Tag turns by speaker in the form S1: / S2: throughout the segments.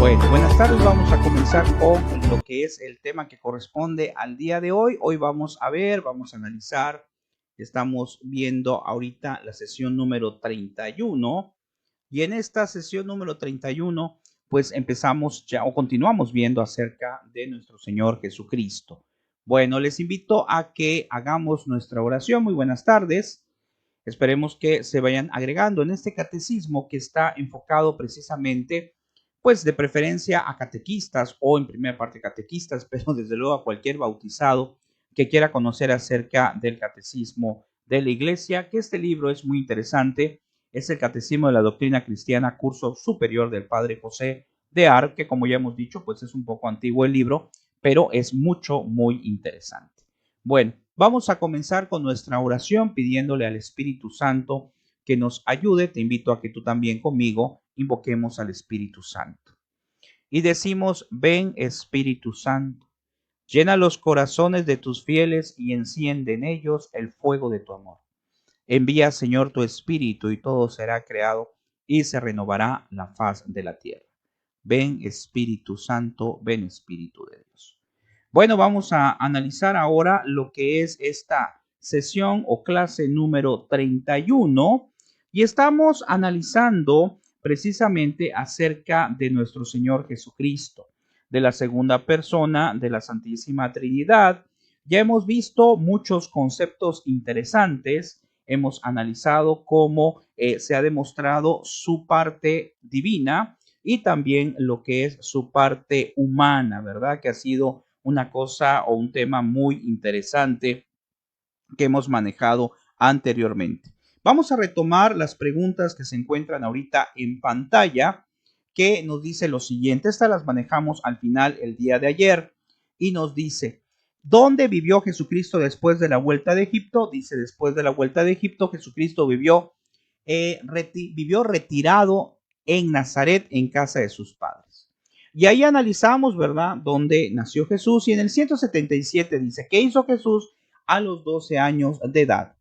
S1: Bueno, buenas tardes. Vamos a comenzar con lo que es el tema que corresponde al día de hoy. Hoy vamos a analizar, estamos viendo ahorita la sesión número 31 y en esta sesión número 31 pues empezamos ya o continuamos viendo acerca de nuestro Señor Jesucristo. Bueno, les invito a que hagamos nuestra oración. Muy buenas tardes. Esperemos que se vayan agregando en este catecismo que está enfocado precisamente, pues de preferencia a catequistas o en primera parte catequistas, pero desde luego a cualquier bautizado que quiera conocer acerca del catecismo de la Iglesia, que este libro es muy interesante. Es el Catecismo de la Doctrina Cristiana, curso superior del Padre José de Ar, que como ya hemos dicho, pues es un poco antiguo el libro, pero es muy interesante. Bueno, vamos a comenzar con nuestra oración pidiéndole al Espíritu Santo que nos ayude. Te invito a que tú también conmigo invoquemos al Espíritu Santo. Y decimos, ven Espíritu Santo, llena los corazones de tus fieles y enciende en ellos el fuego de tu amor. Envía, Señor, tu Espíritu y todo será creado y se renovará la faz de la tierra. Ven Espíritu Santo, ven Espíritu de Dios. Bueno, vamos a analizar ahora lo que es esta sesión o clase número 31 y estamos analizando precisamente acerca de nuestro Señor Jesucristo, de la segunda persona de la Santísima Trinidad. Ya hemos visto muchos conceptos interesantes, hemos analizado cómo se ha demostrado su parte divina y también lo que es su parte humana, ¿verdad? Que ha sido una cosa o un tema muy interesante que hemos manejado anteriormente. Vamos a retomar las preguntas que se encuentran ahorita en pantalla, que nos dice lo siguiente. Estas las manejamos al final el día de ayer y nos dice, ¿dónde vivió Jesucristo después de la vuelta de Egipto? Dice, después de la vuelta de Egipto, Jesucristo vivió retirado en Nazaret, en casa de sus padres. Y ahí analizamos, ¿verdad?, dónde nació Jesús. Y en el 177 dice, ¿qué hizo Jesús a los 12 años de edad?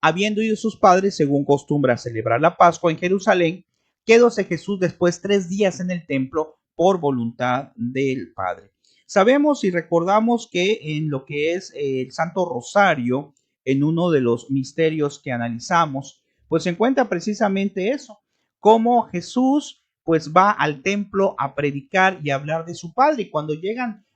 S1: Habiendo ido sus padres, según costumbre, a celebrar la Pascua en Jerusalén, quedóse Jesús después 3 días en el templo por voluntad del Padre. Sabemos y recordamos que en lo que es el Santo Rosario, en uno de los misterios que analizamos, pues se encuentra precisamente eso, cómo Jesús pues va al templo a predicar y a hablar de su Padre. Y cuando llegan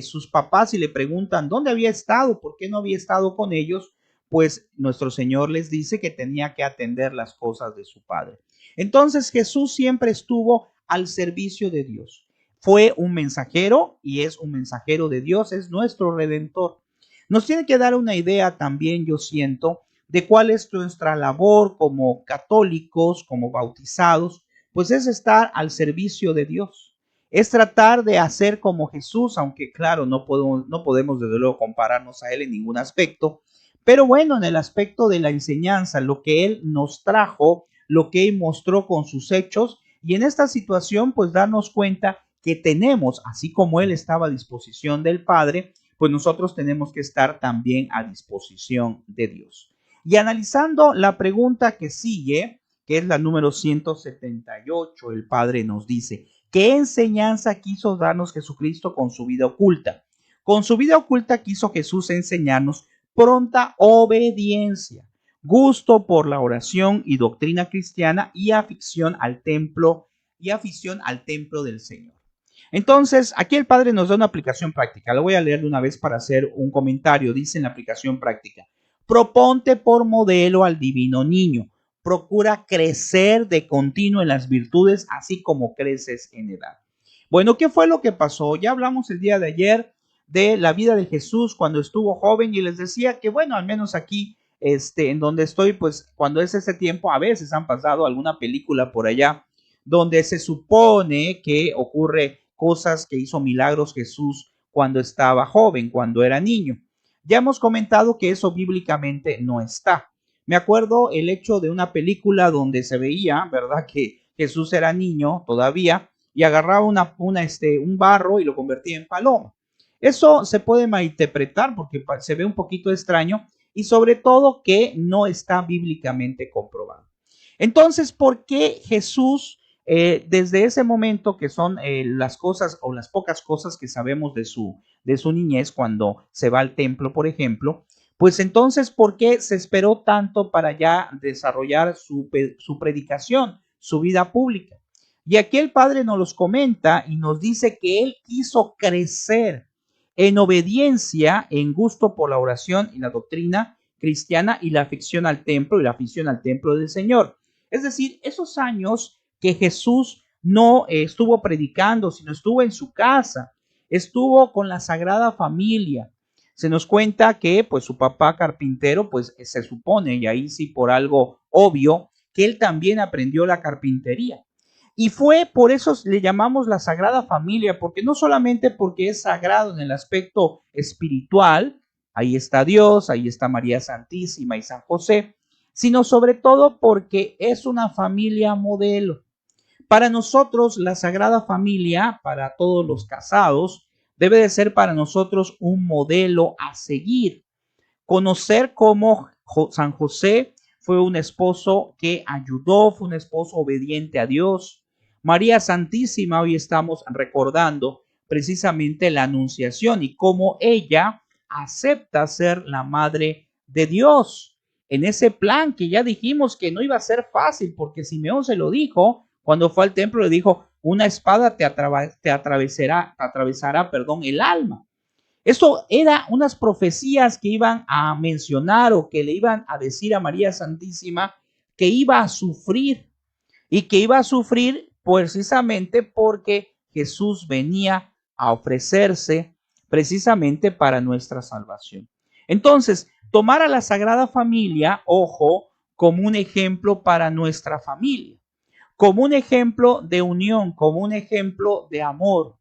S1: sus papás y le preguntan dónde había estado, por qué no había estado con ellos, pues nuestro Señor les dice que tenía que atender las cosas de su Padre. Entonces Jesús siempre estuvo al servicio de Dios. Fue un mensajero y es un mensajero de Dios, es nuestro Redentor. Nos tiene que dar una idea también, yo siento, de cuál es nuestra labor como católicos, como bautizados, pues es estar al servicio de Dios. Es tratar de hacer como Jesús, aunque claro, no podemos desde luego compararnos a Él en ningún aspecto, pero bueno, en el aspecto de la enseñanza, lo que Él nos trajo, lo que Él mostró con sus hechos, y en esta situación pues darnos cuenta que tenemos, así como Él estaba a disposición del Padre, pues nosotros tenemos que estar también a disposición de Dios. Y analizando la pregunta que sigue, que es la número 178, el Padre nos dice, ¿qué enseñanza quiso darnos Jesucristo con su vida oculta? Con su vida oculta quiso Jesús enseñarnos pronta obediencia, gusto por la oración y doctrina cristiana y afición al templo del Señor. Entonces, aquí el Padre nos da una aplicación práctica. Lo voy a leer de una vez para hacer un comentario. Dice en la aplicación práctica, proponte por modelo al divino niño. Procura crecer de continuo en las virtudes, así como creces en edad. Bueno, ¿qué fue lo que pasó? Ya hablamos el día de ayer de la vida de Jesús cuando estuvo joven y les decía que, bueno, al menos aquí, en donde estoy, pues cuando es ese tiempo, a veces han pasado alguna película por allá donde se supone que ocurre cosas, que hizo milagros Jesús cuando estaba joven, cuando era niño. Ya hemos comentado que eso bíblicamente no está. Me acuerdo el hecho de una película donde se veía, ¿verdad?, que Jesús era niño todavía y agarraba un barro y lo convertía en paloma. Eso se puede malinterpretar porque se ve un poquito extraño y sobre todo que no está bíblicamente comprobado. Entonces, ¿por qué Jesús desde ese momento que son las cosas o las pocas cosas que sabemos de su niñez cuando se va al templo, por ejemplo, pues entonces, ¿por qué se esperó tanto para ya desarrollar su predicación, su vida pública? Y aquí el Padre nos los comenta y nos dice que él quiso crecer en obediencia, en gusto por la oración y la doctrina cristiana y la afición al templo y la afición al templo del Señor. Es decir, esos años que Jesús no estuvo predicando, sino estuvo en su casa, estuvo con la Sagrada Familia. Se nos cuenta que pues su papá carpintero, pues se supone, y ahí sí por algo obvio, que él también aprendió la carpintería. Y fue por eso le llamamos la Sagrada Familia, porque no solamente porque es sagrado en el aspecto espiritual, ahí está Dios, ahí está María Santísima y San José, sino sobre todo porque es una familia modelo. Para nosotros, la Sagrada Familia, para todos los casados, debe de ser para nosotros un modelo a seguir. Conocer cómo San José fue un esposo que ayudó, fue un esposo obediente a Dios. María Santísima, hoy estamos recordando precisamente la Anunciación y cómo ella acepta ser la madre de Dios. En ese plan que ya dijimos que no iba a ser fácil, porque Simeón se lo dijo cuando fue al templo, le dijo, una espada te atravesará, el alma. Eso era unas profecías que iban a mencionar o que le iban a decir a María Santísima que iba a sufrir y que iba a sufrir precisamente porque Jesús venía a ofrecerse precisamente para nuestra salvación. Entonces, tomar a la Sagrada Familia, ojo, como un ejemplo para nuestra familia, como un ejemplo de unión, como un ejemplo de amor,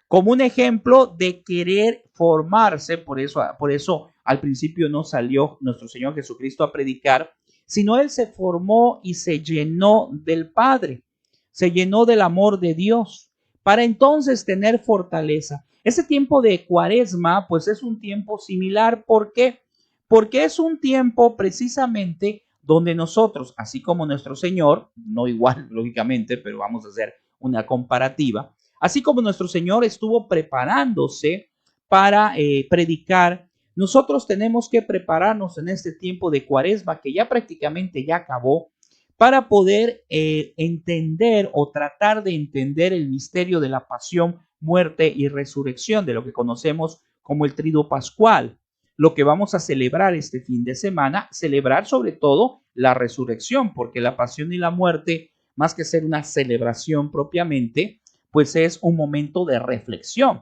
S1: como un ejemplo de querer formarse. Por eso al principio no salió nuestro Señor Jesucristo a predicar, sino Él se formó y se llenó del Padre, se llenó del amor de Dios, para entonces tener fortaleza. Ese tiempo de Cuaresma, pues es un tiempo similar. ¿Por qué? Porque es un tiempo precisamente donde nosotros, así como nuestro Señor, no igual, lógicamente, pero vamos a hacer una comparativa, así como nuestro Señor estuvo preparándose para predicar, nosotros tenemos que prepararnos en este tiempo de Cuaresma, que ya prácticamente ya acabó, para poder entender o tratar de entender el misterio de la pasión, muerte y resurrección, de lo que conocemos como el Triduo Pascual. Lo que vamos a celebrar este fin de semana, celebrar sobre todo la resurrección, porque la pasión y la muerte, más que ser una celebración propiamente, pues es un momento de reflexión.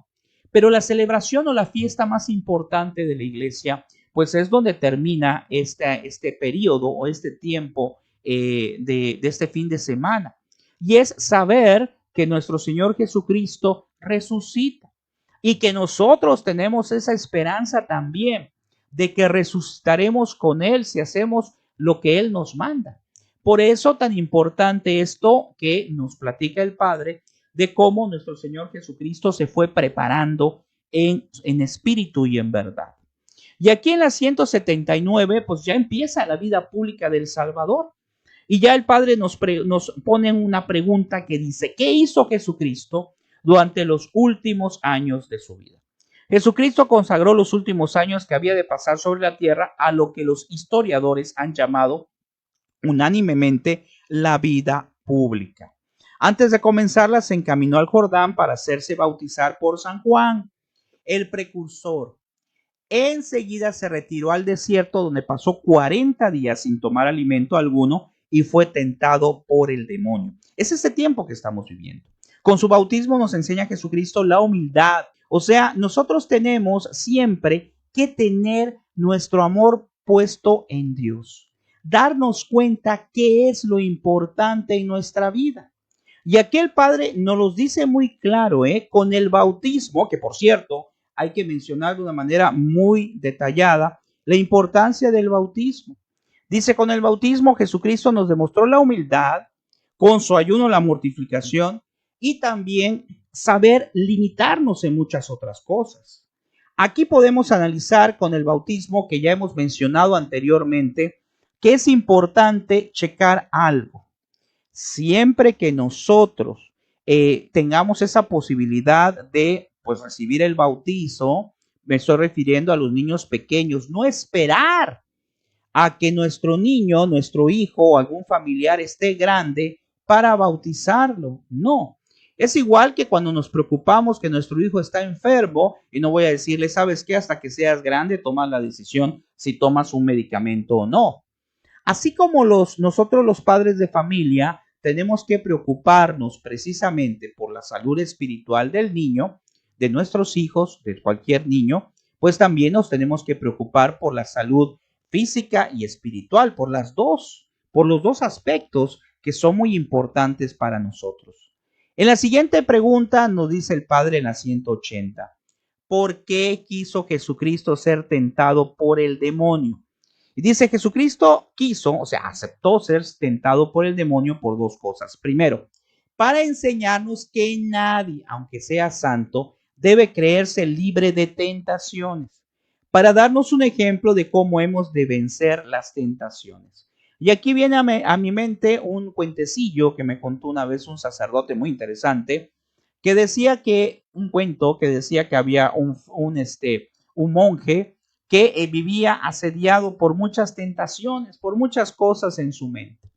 S1: Pero la celebración o la fiesta más importante de la iglesia, pues es donde termina este periodo o este tiempo de este fin de semana. Y es saber que nuestro Señor Jesucristo resucita y que nosotros tenemos esa esperanza también de que resucitaremos con Él si hacemos lo que Él nos manda. Por eso tan importante esto que nos platica el Padre de cómo nuestro Señor Jesucristo se fue preparando en espíritu y en verdad. Y aquí en la 179, pues ya empieza la vida pública del Salvador. Y ya el Padre nos pone una pregunta que dice, ¿qué hizo Jesucristo durante los últimos años de su vida? Jesucristo consagró los últimos años que había de pasar sobre la tierra a lo que los historiadores han llamado unánimemente la vida pública. Antes de comenzarla, se encaminó al Jordán para hacerse bautizar por San Juan, el precursor. Enseguida se retiró al desierto, donde pasó 40 días sin tomar alimento alguno y fue tentado por el demonio. Es este tiempo que estamos viviendo. Con su bautismo nos enseña Jesucristo la humildad. O sea, nosotros tenemos siempre que tener nuestro amor puesto en Dios. Darnos cuenta qué es lo importante en nuestra vida. Y aquí el Padre nos los dice muy claro, con el bautismo, que por cierto, hay que mencionar de una manera muy detallada la importancia del bautismo. Dice, con el bautismo Jesucristo nos demostró la humildad, con su ayuno la mortificación y también saber limitarnos en muchas otras cosas. Aquí podemos analizar con el bautismo, que ya hemos mencionado anteriormente, que es importante checar algo. siempre que nosotros tengamos esa posibilidad de pues recibir el bautizo, me estoy refiriendo a los niños pequeños, no esperar a que nuestro niño, nuestro hijo o algún familiar esté grande para bautizarlo. No. Es igual que cuando nos preocupamos que nuestro hijo está enfermo y no voy a decirle, ¿sabes qué? Hasta que seas grande, toma la decisión si tomas un medicamento o no. Así como nosotros los padres de familia tenemos que preocuparnos precisamente por la salud espiritual del niño, de nuestros hijos, de cualquier niño, pues también nos tenemos que preocupar por la salud física y espiritual, por los dos aspectos que son muy importantes para nosotros. En la siguiente pregunta nos dice el Padre en la 180, ¿por qué quiso Jesucristo ser tentado por el demonio? Y dice, Jesucristo quiso, o sea, aceptó ser tentado por el demonio por dos cosas. Primero, para enseñarnos que nadie, aunque sea santo, debe creerse libre de tentaciones, para darnos un ejemplo de cómo hemos de vencer las tentaciones. Y aquí viene a mi mente un cuentecillo que me contó una vez un sacerdote muy interesante, que decía que, un cuento que decía que había un monje que vivía asediado por muchas tentaciones, por muchas cosas en su mente.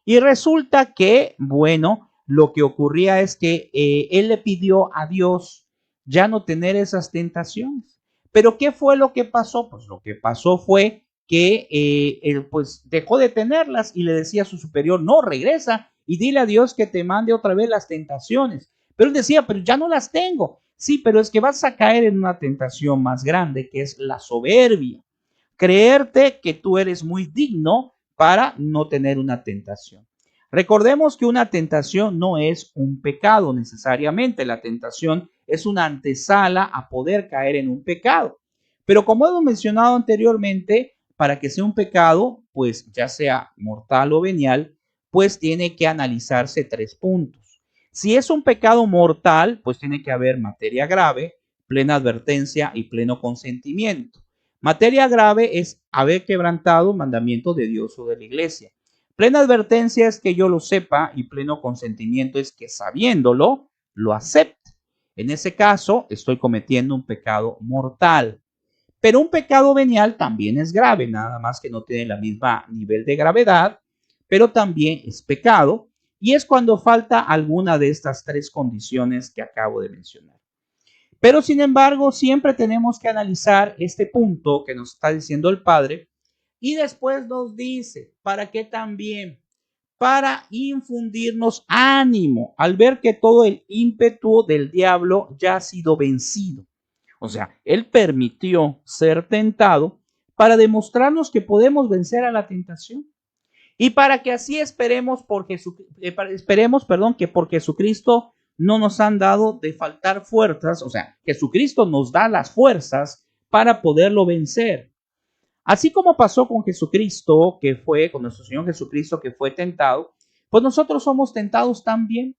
S1: Y resulta que, bueno, lo que ocurría es que él le pidió a Dios ya no tener esas tentaciones. Pero ¿qué fue lo que pasó? Pues lo que pasó fue que él pues dejó de tenerlas y le decía a su superior, no, regresa y dile a Dios que te mande otra vez las tentaciones. Pero él decía, pero ya no las tengo. Sí, pero es que vas a caer en una tentación más grande, que es la soberbia. Creerte que tú eres muy digno para no tener una tentación. Recordemos que una tentación no es un pecado necesariamente. La tentación es una antesala a poder caer en un pecado. Pero como hemos mencionado anteriormente, para que sea un pecado, pues ya sea mortal o venial, pues tiene que analizarse tres puntos. Si es un pecado mortal, pues tiene que haber materia grave, plena advertencia y pleno consentimiento. Materia grave es haber quebrantado un mandamiento de Dios o de la iglesia. Plena advertencia es que yo lo sepa y pleno consentimiento es que sabiéndolo, lo acepte. En ese caso, estoy cometiendo un pecado mortal. Pero un pecado venial también es grave, nada más que no tiene el mismo nivel de gravedad, pero también es pecado y es cuando falta alguna de estas tres condiciones que acabo de mencionar. Pero sin embargo, siempre tenemos que analizar este punto que nos está diciendo el Padre y después nos dice, ¿para qué también? Para infundirnos ánimo al ver que todo el ímpetu del diablo ya ha sido vencido. O sea, él permitió ser tentado para demostrarnos que podemos vencer a la tentación y para que así esperemos, que por Jesucristo no nos han dado de faltar fuerzas, o sea, Jesucristo nos da las fuerzas para poderlo vencer. Así como pasó con Jesucristo, que fue, con nuestro Señor Jesucristo, que fue tentado, pues nosotros somos tentados también.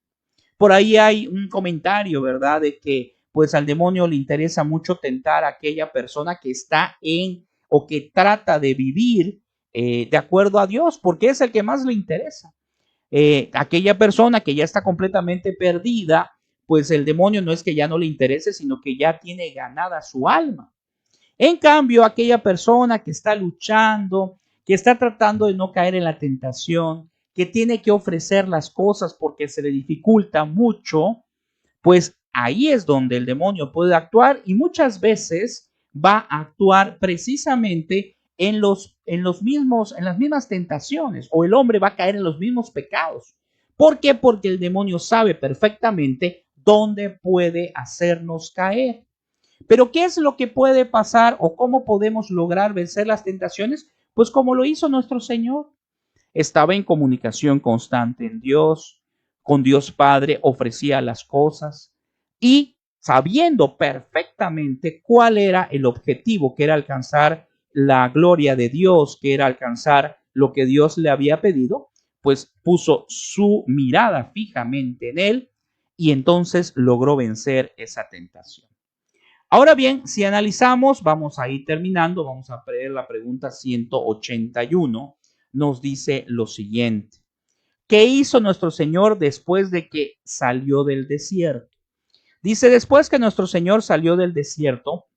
S1: Por ahí hay un comentario, ¿verdad? De que pues al demonio le interesa mucho tentar a aquella persona que está en o que trata de vivir de acuerdo a Dios, porque es el que más le interesa. Aquella persona que ya está completamente perdida, pues el demonio no es que ya no le interese, sino que ya tiene ganada su alma. En cambio, aquella persona que está luchando, que está tratando de no caer en la tentación, que tiene que ofrecer las cosas porque se le dificulta mucho, pues ahí es donde el demonio puede actuar y muchas veces va a actuar precisamente en las mismas tentaciones, o el hombre va a caer en los mismos pecados. ¿Por qué? Porque el demonio sabe perfectamente dónde puede hacernos caer. Pero ¿qué es lo que puede pasar o cómo podemos lograr vencer las tentaciones? Pues como lo hizo nuestro Señor. Estaba en comunicación constante en Dios, con Dios Padre, ofrecía las cosas y sabiendo perfectamente cuál era el objetivo, que era alcanzar la gloria de Dios, que era alcanzar lo que Dios le había pedido, pues puso su mirada fijamente en él y entonces logró vencer esa tentación. Ahora bien, si analizamos, vamos a ir terminando, vamos a ver la pregunta 181, nos dice lo siguiente. ¿Qué hizo nuestro Señor después de que salió del desierto? Dice, después que nuestro Señor salió del desierto,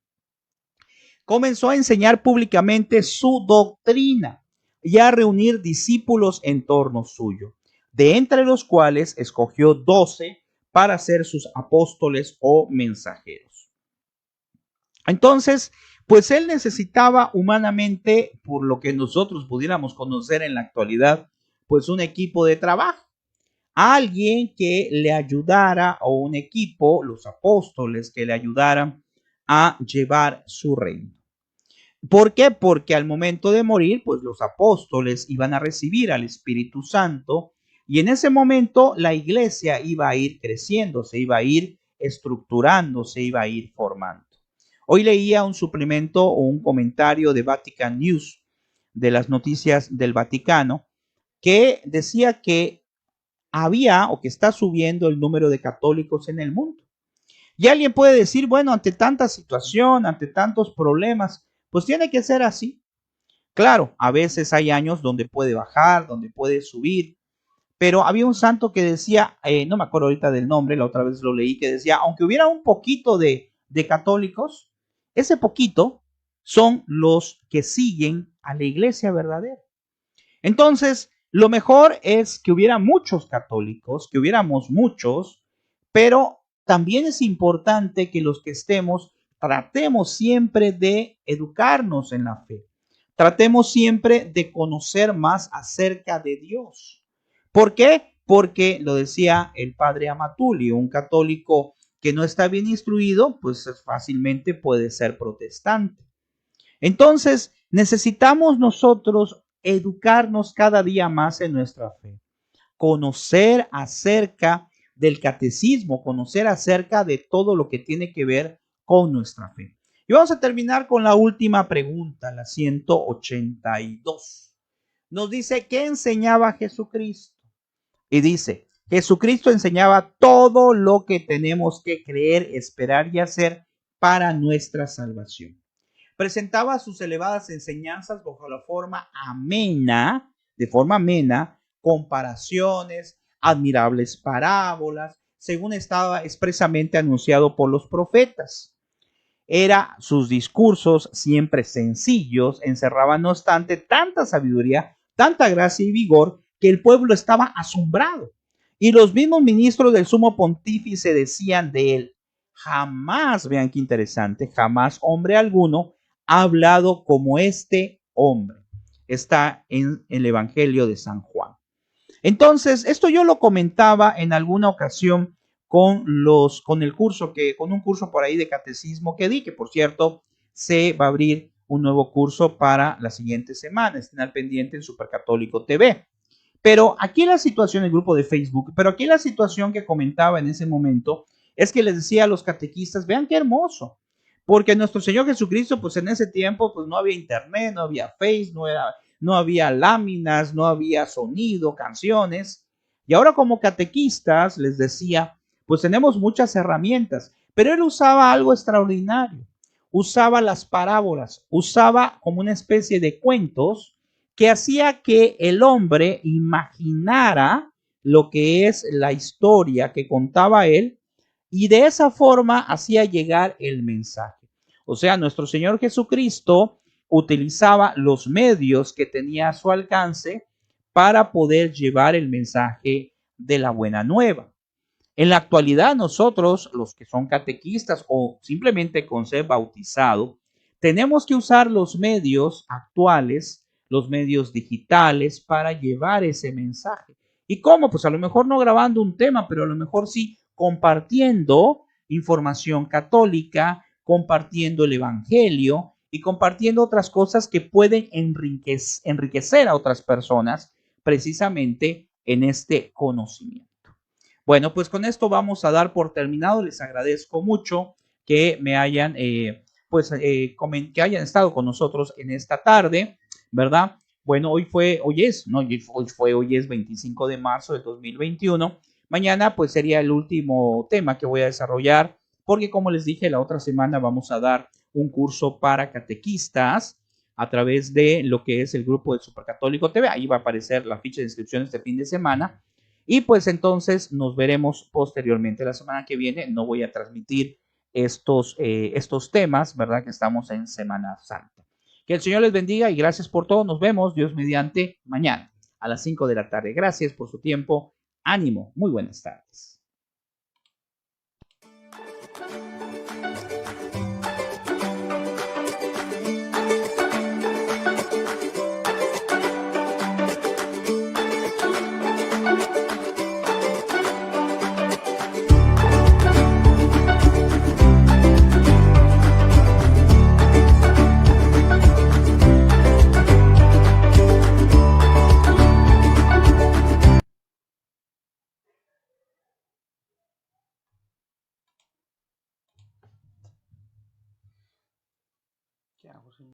S1: comenzó a enseñar públicamente su doctrina y a reunir discípulos en torno suyo, de entre los cuales escogió 12 para ser sus apóstoles o mensajeros. Entonces, pues él necesitaba humanamente, por lo que nosotros pudiéramos conocer en la actualidad, pues un equipo de trabajo, alguien que le ayudara, o un equipo, los apóstoles, que le ayudaran a llevar su reino. ¿Por qué? Porque al momento de morir, pues los apóstoles iban a recibir al Espíritu Santo y en ese momento la iglesia iba a ir creciendo, se iba a ir estructurando, se iba a ir formando. Hoy leía un suplemento o un comentario de Vatican News, de las noticias del Vaticano, que decía que había o que está subiendo el número de católicos en el mundo. Y alguien puede decir, bueno, ante tanta situación, ante tantos problemas, pues tiene que ser así. Claro, a veces hay años donde puede bajar, donde puede subir, pero había un santo que decía, no me acuerdo ahorita del nombre, la otra vez lo leí, que decía, aunque hubiera un poquito de católicos, ese poquito son los que siguen a la iglesia verdadera. Entonces, lo mejor es que hubiera muchos católicos, que hubiéramos muchos, pero también es importante que los que estemos tratemos siempre de educarnos en la fe. Tratemos siempre de conocer más acerca de Dios. ¿Por qué? Porque lo decía el padre Amatulio, un católico que no está bien instruido, pues fácilmente puede ser protestante. Entonces, necesitamos nosotros educarnos cada día más en nuestra fe, conocer acerca del catecismo, conocer acerca de todo lo que tiene que ver con nuestra fe. Y vamos a terminar con la última pregunta, la 182. Nos dice, ¿qué enseñaba Jesucristo? Y dice, Jesucristo enseñaba todo lo que tenemos que creer, esperar y hacer para nuestra salvación. Presentaba sus elevadas enseñanzas bajo la forma amena, de forma amena, comparaciones, admirables parábolas, según estaba expresamente anunciado por los profetas. Sus discursos siempre sencillos, encerraban no obstante tanta sabiduría, tanta gracia y vigor, que el pueblo estaba asombrado. Y los mismos ministros del sumo pontífice decían de él, jamás, vean qué interesante, jamás hombre alguno ha hablado como este hombre. Está en el Evangelio de San Juan. Entonces, esto yo lo comentaba en alguna ocasión con un curso por ahí de catecismo que di, que por cierto se va a abrir un nuevo curso para la siguiente semana. Estén al pendiente en Supercatólico TV. Pero aquí la situación, el grupo de Facebook, pero aquí la situación que comentaba en ese momento es que les decía a los catequistas, vean qué hermoso, porque nuestro Señor Jesucristo, pues en ese tiempo, pues no había internet, no había Face, no había láminas, no había sonido, canciones. Y ahora como catequistas les decía, pues tenemos muchas herramientas, pero él usaba algo extraordinario. Usaba las parábolas, usaba como una especie de cuentos que hacía que el hombre imaginara lo que es la historia que contaba él y de esa forma hacía llegar el mensaje. O sea, nuestro Señor Jesucristo utilizaba los medios que tenía a su alcance para poder llevar el mensaje de la buena nueva. En la actualidad nosotros, los que son catequistas o simplemente con ser bautizado, tenemos que usar los medios actuales, los medios digitales para llevar ese mensaje. ¿Y cómo? Pues a lo mejor no grabando un tema, pero a lo mejor sí compartiendo información católica, compartiendo el Evangelio y compartiendo otras cosas que pueden enriquecer a otras personas precisamente en este conocimiento. Bueno, pues con esto vamos a dar por terminado. Les agradezco mucho que me hayan, que hayan estado con nosotros en esta tarde, ¿verdad? Bueno, hoy es 25 de marzo de 2021. Mañana pues sería el último tema que voy a desarrollar, porque como les dije, la otra semana vamos a dar un curso para catequistas, a través de lo que es el grupo de Supercatólico TV. Ahí va a aparecer la ficha de inscripción este fin de semana. Y pues entonces nos veremos posteriormente. La semana que viene no voy a transmitir estos temas, ¿verdad? Que estamos en Semana Santa. Que el Señor les bendiga y gracias por todo. Nos vemos, Dios mediante, mañana a las 5 de la tarde. Gracias por su tiempo. Ánimo. Muy buenas tardes.